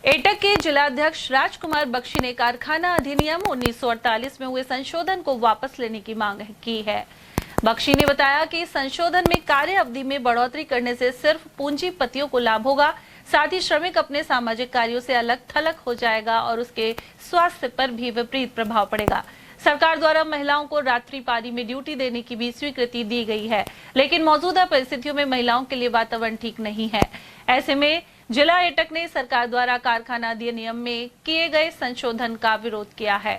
एटक के जिलाध्यक्ष राजकुमार बख्शी ने कारखाना अधिनियम 1948 में हुए संशोधन को वापस लेने की मांग की है। बख्शी ने बताया कि संशोधन में कार्य अवधि में बढ़ोतरी करने से सिर्फ पूंजीपतियों को लाभ होगा, साथ ही श्रमिक अपने सामाजिक कार्यों से अलग थलग हो जाएगा और उसके स्वास्थ्य पर भी विपरीत प्रभाव पड़ेगा। सरकार द्वारा महिलाओं को रात्रि पारी में ड्यूटी देने की भी स्वीकृति दी गई है, लेकिन मौजूदा परिस्थितियों में महिलाओं के लिए वातावरण ठीक नहीं है। ऐसे में जिला एटक ने सरकार द्वारा कारखाना अधिनियम में किए गए संशोधन का विरोध किया है।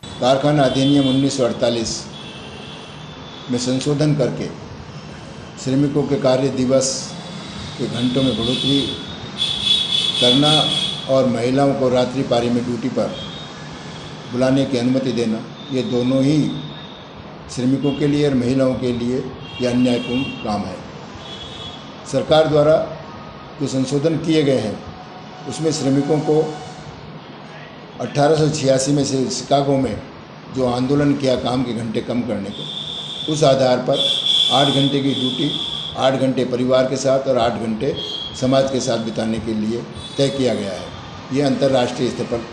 कारखाना अधिनियम 1948 में संशोधन करके श्रमिकों के कार्य दिवस के घंटों में बढ़ोतरी करना और महिलाओं को रात्रि पारी में ड्यूटी पर बुलाने की अनुमति देना, ये दोनों ही श्रमिकों के लिए और महिलाओं के लिए यह अन्यायपूर्ण काम है। सरकार द्वारा जो संशोधन किए गए हैं उसमें श्रमिकों को 1886 में से शिकागो में जो आंदोलन किया काम के घंटे कम करने के, उस आधार पर 8 घंटे की ड्यूटी 8 घंटे परिवार के साथ और 8 घंटे समाज के साथ बिताने के लिए तय किया गया है। ये अंतर्राष्ट्रीय स्तर पर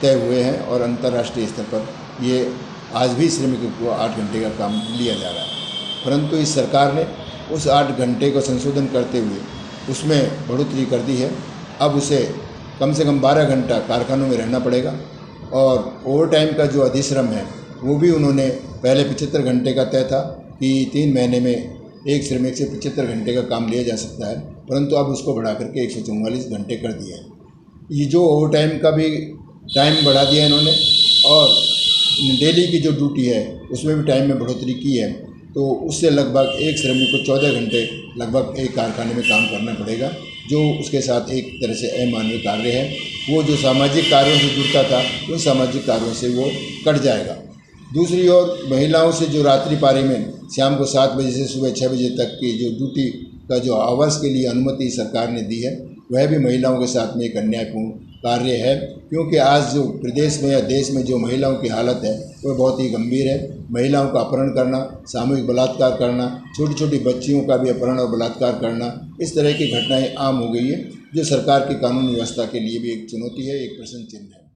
तय हुए हैं और अंतर्राष्ट्रीय स्तर पर ये आज भी श्रमिकों को 8 घंटे का काम लिया जा रहा है, परंतु इस सरकार ने उस 8 घंटे को संशोधन करते हुए उसमें बढ़ोतरी कर दी है। अब उसे कम से कम 12 घंटा कारखानों में रहना पड़ेगा और ओवर टाइम का जो अधिश्रम है वो भी उन्होंने पहले 75 घंटे का तय था कि 3 महीने में एक श्रमिक से 75 घंटे का काम लिया जा सकता है, परंतु अब उसको बढ़ा करके 144 घंटे कर दिया है। ये जो ओवर टाइम का भी टाइम बढ़ा दिया है इन्होंने और डेली की जो ड्यूटी है उसमें भी टाइम में बढ़ोतरी की है, तो उससे लगभग एक श्रमिक को 14 घंटे लगभग एक कारखाने में काम करना पड़ेगा, जो उसके साथ एक तरह से अमानवीय कार्य है। वो जो सामाजिक कार्यों से जुड़ता था उन सामाजिक कार्यों से वो कट जाएगा। दूसरी ओर महिलाओं से जो रात्रि पारी में शाम को 7 बजे से सुबह 6 बजे तक की जो ड्यूटी का जो आवर्स के लिए अनुमति सरकार ने दी है, वह भी महिलाओं के साथ में एक अन्यायपूर्ण कार्य है, क्योंकि आज जो प्रदेश में या देश में जो महिलाओं की हालत है वह बहुत ही गंभीर है। महिलाओं का अपहरण करना, सामूहिक बलात्कार करना, छोटी छोटी बच्चियों का भी अपहरण और बलात्कार करना, इस तरह की घटनाएं आम हो गई है, जो सरकार की कानून व्यवस्था के लिए भी एक चुनौती है, एक प्रश्न चिन्ह है।